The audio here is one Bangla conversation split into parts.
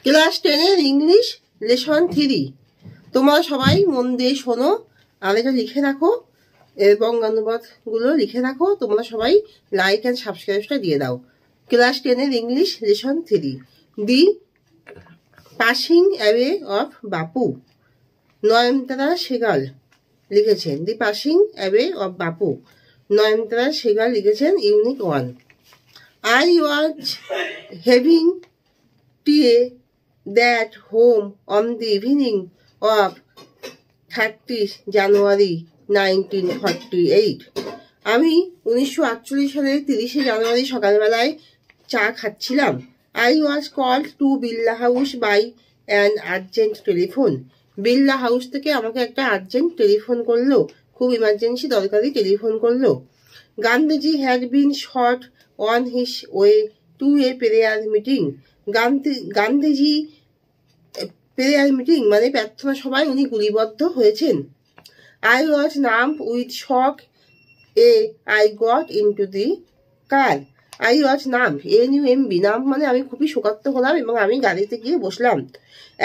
ক্লাস 10-এর ইংলিশ লেসন 3। তোমরা সবাই মন দিয়ে শোনো আর এটা লিখে রাখো, এর বঙ্গানুবাদগুলো লিখে রাখো। তোমরা সবাই লাইক অ্যান্ড সাবস্ক্রাইবটা দিয়ে দাও। ক্লাস 10-এর English lesson 3, the passing away of Bapu. Nayantara সেগাল লিখেছেন। দি passing away of Bapu, Nayantara সেগাল লিখেছেন। Unit 1। I was having tea at home on the evening of 30th January 1948. আমি 1948 সালের 30শে জানুয়ারি সকালবেলায় চা খাচ্ছিলাম। I was called to Birla House by an urgent telephone. Birla house থেকে আমাকে একটা আর্জেন্ট টেলিফোন করলো, খুব ইমার্জেন্সি দরকারি টেলিফোন করলো। Gandhiji had been shot on his way to a prayer meeting. Gandhiji prayer meeting মানে প্রার্থনা সভায় উনি গুলিবদ্ধ হয়েছেন। I was numb with shock. I got into the car. I was numb, NUMB, numb মানে আমি খুবই শোকাত্ম হলাম এবং আমি গাড়িতে গিয়ে বসলাম।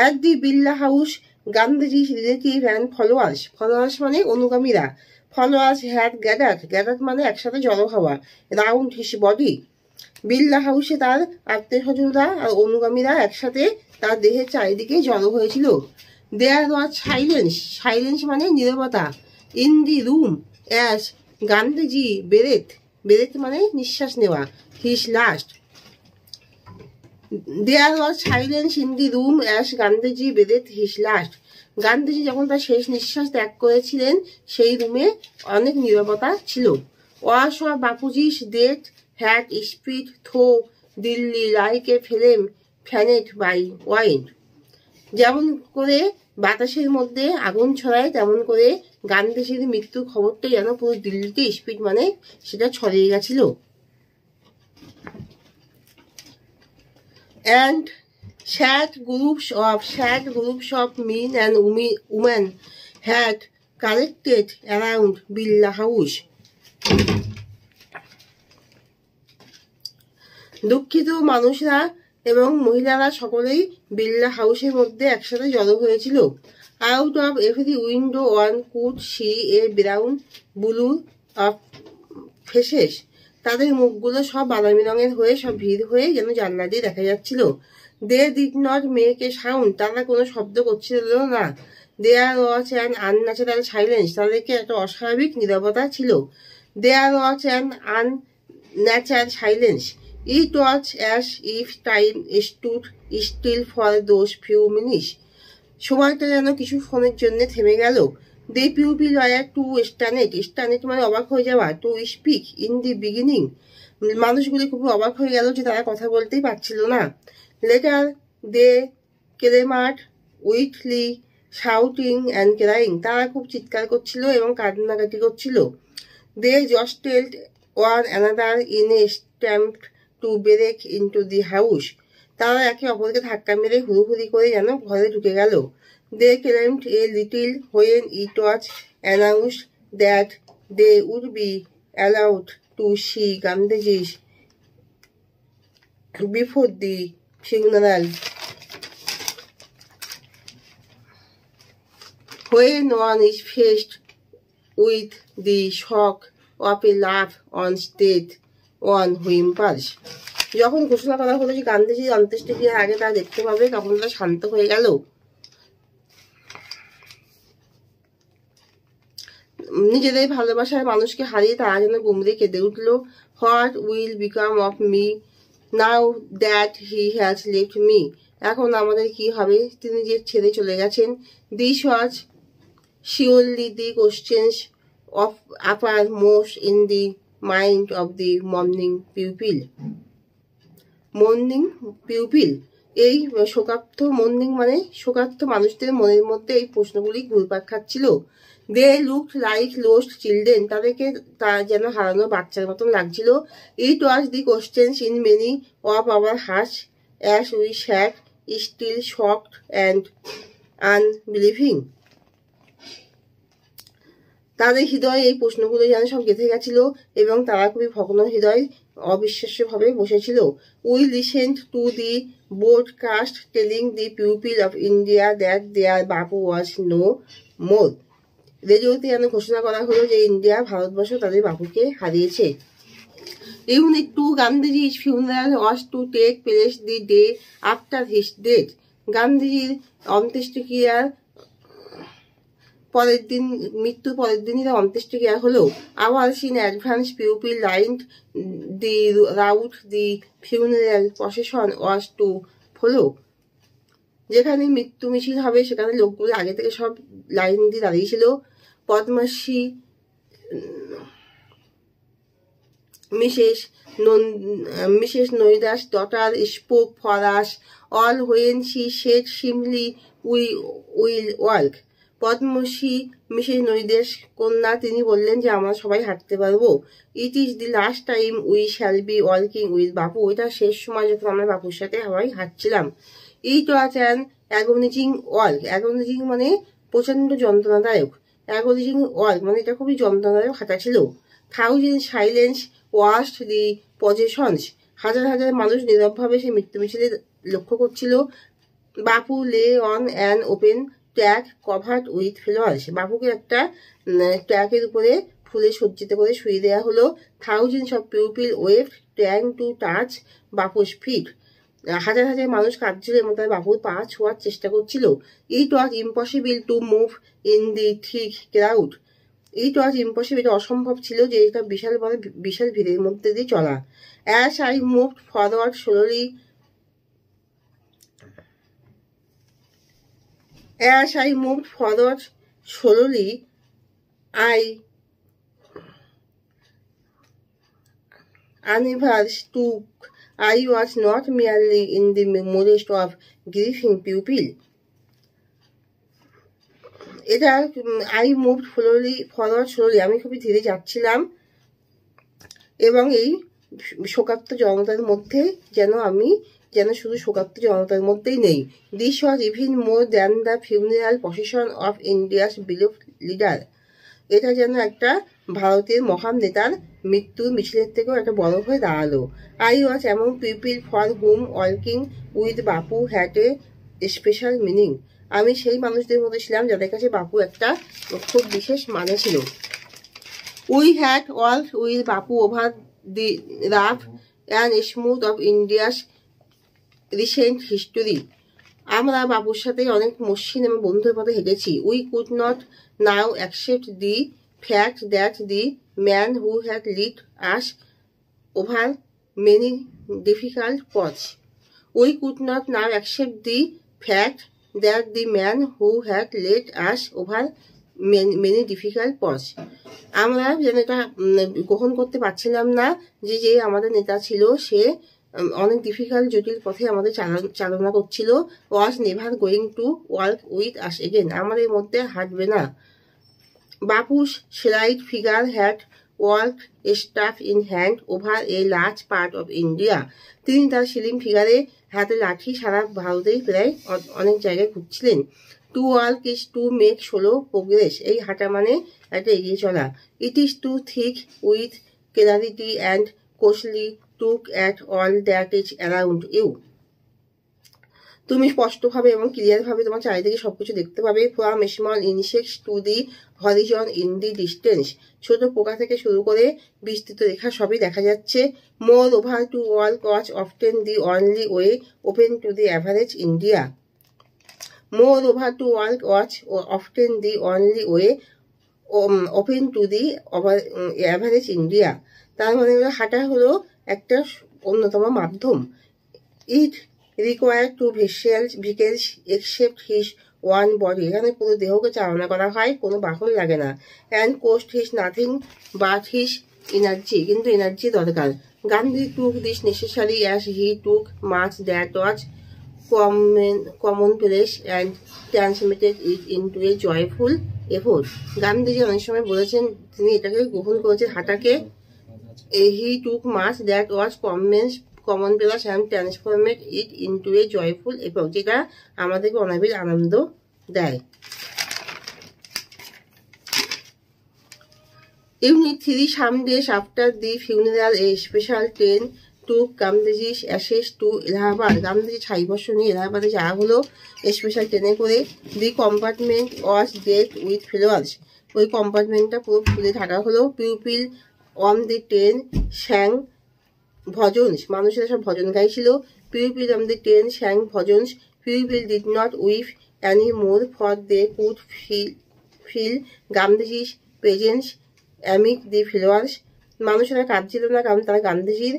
At the Birla House, Gandhiji's relative and followers, followers মানে অনুগামীরা, followers had gathered মানে একসাথে জড়ো হওয়া, round his body. বিড়লা হাউসে তার আত্মীয় স্বজনরা আর অনুগামীরা একসাথে তার দেহের চারিদিকে জড়ো হয়েছিল। There was silence মানে নীরবতা। In the room as Gandhiji breathed মানে নিঃশ্বাস নেওয়া, his last. There was silence in the room as Gandhiji breathed his last. Gandhiji যখন তার শেষ নিঃশ্বাস ত্যাগ করেছিলেন সেই রুমে অনেক নীরবতা ছিল। Wash of Bapuji's death had spread through Delhi like a flame fanned by wind. যেমন করে বাতাসের মধ্যে আগুন ছড়ায় তেমন করে গান্ধীজির মৃত্যুর খবরটা যেন পুরো দিল্লিতে স্পিড মানে সেটা ছড়িয়ে গেছিল। And sad groups of men and women had collected around Birla House. দুঃখিত মানুষরা এবং মহিলারা সকলেই বিড়লা হাউসের মধ্যে একসাথে জড়ো হয়েছিল। Out of every window one could see a brown blue of faces. তাদের মুখগুলো সব বাদামি রঙের হয়ে সব ভিড় হয়ে যেন জানলা দিয়ে দেখা যাচ্ছিল। They did not make a sound, তারা কোনো শব্দ করছিল না। There was an unnatural silence, তাদেরকে একটা অস্বাভাবিক নীরবতা ছিল। There was an unnatural silence. It was as if time stood still for those few minutes. সময়টা যেন কিছুক্ষণের জন্য থেমে গেল। The people were too stunned মানে অবাক হয়ে যাওয়া, to speak in the beginning. মানুষগুলি খুব অবাক হয়ে গেল যে তারা কথা বলতেই পারছিল না। Later they clamored wildly, shouting and crying. তারা খুব চিৎকার করছিল এবং কান্নাকাটি করছিল। They jostled one another in a attempt to break into the house. তারা একে অপরকে ধাক্কা মেরে হুড়োহুড়ি করে যেন ঘরে ঢুকে গেল। They claimed a little when it was announced that they would be allowed to see Gandhiji before the funeral. When one is faced with the shock of a loved one's death, one whimpers. যখন ঘোষণা করা হলো যে গান্ধীজির অন্ত্যেষ্টিক্রিয়ার আগে তারা দেখতে পাবে তখন তারা শান্ত হয়ে গেল। নিজেদের ভালোবাসার মানুষকে হারিয়ে তারা যেন গুমড়ে কেঁদে উঠল। What will become of me now that he has left me. এখন আমাদের কি হবে তিনি যে ছেড়ে চলে গেছেন। This was surely the questions of upper most in the mind of the mourning pupil. এই শোকার্ত মর্নিং মানে শোকার্ত মানুষদের মনের মধ্যে এই প্রশ্নগুলি ঘুরপাক খাচ্ছিল। They looked like lost children, তাদেরকে যেন হারানো বাচ্চার মতন লাগছিল। It was the questions in many of our hearts as we sat still shocked and unbelieving. তাদের হৃদয়ে এই প্রশ্নগুলো যেন সব গেঁথে গেছিল এবং তারা খুবই ভগ্ন হৃদয় অবিশ্বাস্যভাবে বসেছিল। We listened to the broadcast telling the people of India that their Bapu was no more. রেডিওতে যেন ঘোষণা করা হলো যে ইন্ডিয়া, ভারতবর্ষ তাদের বাপুকে হারিয়েছে। ইউনিট 2 গান্ধীজির funeral was to take place the day after his death. গান্ধীজির অন্ত্যেষ্টিক্রিয়ার পরের দিন, মৃত্যুর পরের দিনই তার অন্ত্যেষ্টিক্রিয়া হলো। Hours in advance, people lined the route the funeral procession was to follow. যেখানে মৃত্যু মিছিল হবে সেখানে লোকগুলো আগে থেকে সব লাইন দিয়ে দাঁড়িয়েছিল। Padmashri, Mrs. Noida's daughter spoke for us all when she said simply, "We will walk." Padmashri Mrs নৈদেশ কন্যা, তিনি বললেন যে আমরা সবাই হাঁটতে পারবো। It is the last time we shall be walking with Bapu. এটা শেষ সময় যখন আমরা বাপুর সাথে সবাই হাঁটছিলাম। ইট ওয়াজ অ্যান অ্যাগোনিজিং ওয়ার্ক। অ্যাগোনিজিং মানে প্রচন্ড যন্ত্রণাদায়ক। অ্যাগোনিজিং ওয়ার্ক মানে এটা খুবই যন্ত্রণাদায়ক হাঁটা ছিল। থাউজেন্ড সাইলেন্স ওয়াস্ট দি পজেশনস। হাজার হাজার মানুষ নীরবভাবে সেই মৃত্যু মিছিলে লক্ষ্য করছিল। Bapu lay on an open truck covered with flowers. বাপুকে একটা ট্যাগের উপরে ফুলে সজ্জিত করে শুয়ে দেওয়া হলো। Thousands of people waved tang to touch Bapu's feet. হাজার হাজার মানুষ কাঁদছিল এবং তার বাপুর পা ছোঁয়ার চেষ্টা করছিল। It was impossible to move in the thick crowd. It was impossible, এটা অসম্ভব ছিল যে এটা বিশাল ভিড়ের মধ্যে দিয়ে চলা। As I moved forward slowly, I understood I was not merely in the midst of grieving people. এটা আই মুভড ফরওয়ার্ড স্লোলি, আমি খুবই ধীরে যাচ্ছিলাম এবং এই শোকার্ত জনতার মধ্যে যেন শুধু শোকার্ত জনতার মধ্যেই নেই। This was even more than the funeral procession of India's beloved leader. এটা যেন একটা ভারতের মহান নেতার মৃত্যুর মিছিলের থেকেও একটা বড় হয়ে দাঁড়ালো। I was among people for hmm walking with Bapu had a special meaning. আমি সেই মানুষদের মধ্যে ছিলাম যাদের কাছে বাপু একটা খুব বিশেষ মানে ছিল। We had walked with Bapu over the rough and smooth of India's recent history. আমরা বাপুর সাথে অনেক মসৃণ এবং বন্ধুর পথে হেঁটেছি। We could not now accept the fact that the man who had led us over many difficult paths. We could not now accept the fact that the man who had led us over many difficult paths. আমরা যেন এটা গ্রহণ করতে পারছিলাম না যে আমাদের নেতা ছিল সে অনেক ডিফিকাল্ট জটিল পথে আমাদের চালনা করছিল। was never going to walk with us again, আমাদের মধ্যে হাঁটবে না। বাপু's slight figure had walked staff in hand over a large part of India. তিনি তার স্লিম ফিগারে হাতে লাঠি সারা ভারতেই প্রায় অনেক জায়গায় ঘুরছিলেন। To walk is to make slow progress, এই হাঁটা মানে একটা এগিয়ে চলা। It is to think with clarity and closely look at all that is around you. তুমি স্পষ্টভাবে এবং ক্লিয়ারভাবে তোমার চারিদিকে সবকিছু দেখতে পাবে। From small insects to the horizon in the distance, ছোট পোকা থেকে শুরু করে বিস্তৃত রেখা সবই দেখা যাচ্ছে। মোর over to work was often the only way open to the average India. More over to work was often the only way open to the average India. তার মানে হাঁটা হলো একটা অন্যতম মাধ্যম। ইট required two vehicles except his one body, এখানে পুরো দেহকে চালনা করা হয়, কোনো বাহন লাগে না। and cost his nothing but his energy, কিন্তু এনার্জি দরকার। Gandhi took this necessary as he took much that was commonplace and transmitted it into a joyful effort. Gandhiji অনেক সময় বলেছেন তিনি এটাকে গ্রহণ করেছেন হাঁটাকে। he took much that was commonplace and transformed it into a joyful effort, যেটা আমাদেরকে অনাবিল আনন্দ দেয়। Unit 3, some days after the funeral, a special train took Gandhiji's ashes to Allahabad. Gandhiji 6 বছর নিয়ে এলাহাবাদে যাওয়া হলো স্পেশাল ট্রেনে করে। The compartment was decked with flowers. ওই কম্পার্টমেন্টটা পুরো ফুলে ঢাকা হলো। People on the train sang bhajans, মানুষেরা সব ভজন গাইছিল। People on the train sang bhajans. People did not weep any more for they could feel Gandhiji's presence amid the flowers. মানুষেরা কাঁদছিল না কারণ তারা গান্ধীজির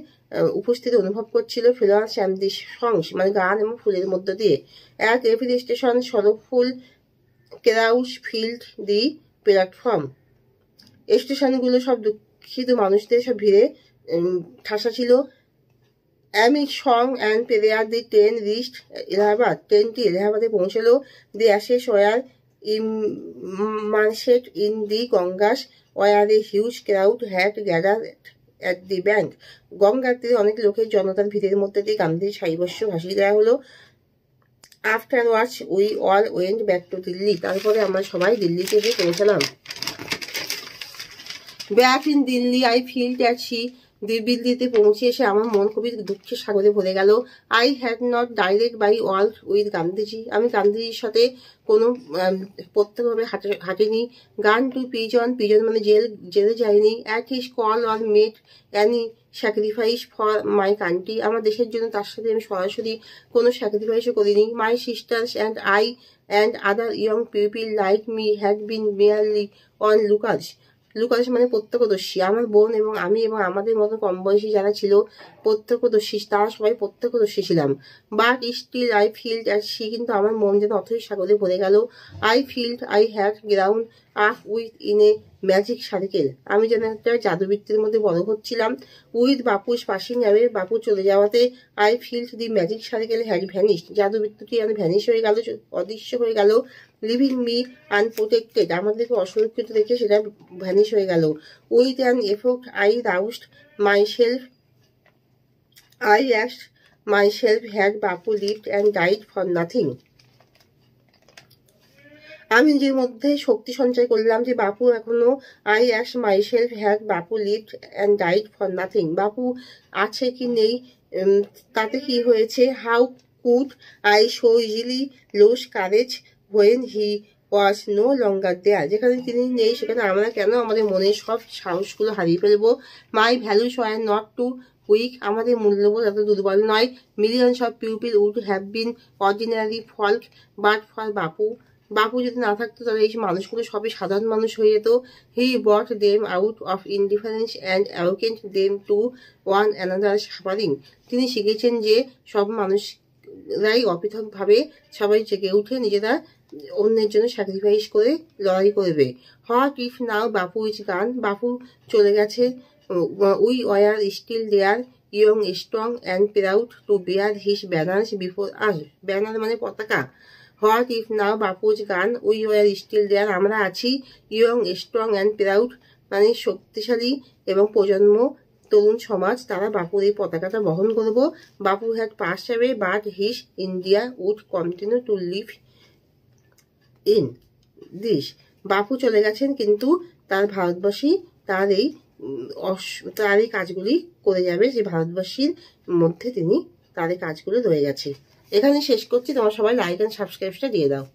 উপস্থিতি অনুভব করছিল। ফ্লাওয়ার্স অ্যান্ড দি সংস মানে গান এবং ফুলের মধ্য দিয়ে। At every station sorrowful crowds filled the platform. স্টেশনগুলো সব দুঃখিত মানুষদের সব ভিড়ে ঠাসা ছিল। Amid song and prayer the train reached Allahabad. ট্রেনটি এলাহাবাদে পৌঁছলো। The ashes were immersed in the Ganges where a huge crowd had gathered at the bank. গঙ্গার তীরে অনেক লোকের জনতার ভিড়ের মধ্যে দিয়ে গান্ধীর 6 বছর ভাসিয়ে দেওয়া হলো। Afterwards we all went back to Delhi. তারপরে আমরা সবাই দিল্লিতে গিয়ে পৌঁছলাম। Back in Delhi I feel that দিল্লিতে পৌঁছে এসে আমার মন খুবই দুঃখের সাগরে ভরে গেল। I had not direct by world with Gandhiji. আমি গান্ধীজির সাথে কোনো প্রত্যক্ষভাবে হাঁটিনি। গান টু পিজন, পিজন মানে জেলে যায়নি। At his call or made any sacrifice for my country. আমার দেশের জন্য তার সাথে আমি সরাসরি কোনো স্যাক্রিফাইসও করিনি। My sisters and I and other young people like me had been merely onlookers. Lookers মানে প্রত্যক্ষদর্শী। আমার বোন এবং আমি এবং আমাদের মতো কম বয়সী যারা ছিল প্রত্যক্ষদর্শী, তারা সবাই প্রত্যক্ষদর্শী ছিলাম। But still I felt at sea, কিন্তু আমার মন যেন অথই সাগরে ভরে গেল। I felt I had ground up with in a magic circle. আমি যেন একটা জাদুবৃত্তির মধ্যে বড় হচ্ছিলাম। With Bapu's passing away, Bapu চলে যাওয়াতে I felt the magic circle had vanished. জাদুবৃত্তিটি আমি ভ্যানিশ হয়ে গেল, অদৃশ্য হয়ে গেল। লিভিং মি আনপ্রোটেক্টেড, আমাদেরকে অসুরক্ষিত দেখে সেটা ভ্যানিশ হয়ে গেল। With an effort I roused myself, I asked myself had Bapu lived and died for nothing. আমি নিজের মধ্যে শক্তি সঞ্চয় করলাম যে বাপু এখনো, I asked myself had Bapu lived and died for nothing. Bapu আছে কি নেই তাতে কি হয়েছে। How could I so easily lose courage when he was no longer there। যেখানে তিনি নেই সেখানে আমরা কেন আমাদের মনের সব সাহসগুলো হারিয়ে ফেলবো। My values were not too weak, আমাদের মূল্যবোধ এত দুর্বল নয়। Millions of people would have been ordinary folk but for Bapu. Bapu যদি না থাকতো তাহলে এই মানুষগুলো সবই সাধারণ মানুষ হয়ে যেত। He brought them out of indifference and awakened them to one another suffering. তিনি শিখেছেন যে সব মানুষরাই অপৃথকভাবে সবাই জেগে উঠে নিজেরা অন্যের জন্য স্যাক্রিফাইস করে লড়াই করবে। What if now Bapu is গান, বাপু চলে গেছে। We were still there young strong and proud to bear his banners before us. Banner মানে পতাকা। What if now Bapu is গান, উই ওয়ার স্টিল দেয়ার আমরা আছি। ইয়ং স্ট্রং অ্যান্ড প্রাউড মানে শক্তিশালী এবং প্রজন্ম তরুণ সমাজ, তারা বাপুর এই পতাকাটা বহন করব। Bapu had pass away but his India would continue to live in this. Bapu চলে গেছেন কিন্তু তার ভারতবাসী তার এই কাজগুলি করে যাবে, যে ভারতবাসীর মধ্যে তিনি তার এই কাজগুলো রয়ে গেছে। এখানে শেষ করছি, তোমরা সবাই লাইক অ্যান্ড সাবস্ক্রাইবটা দিয়ে দাও।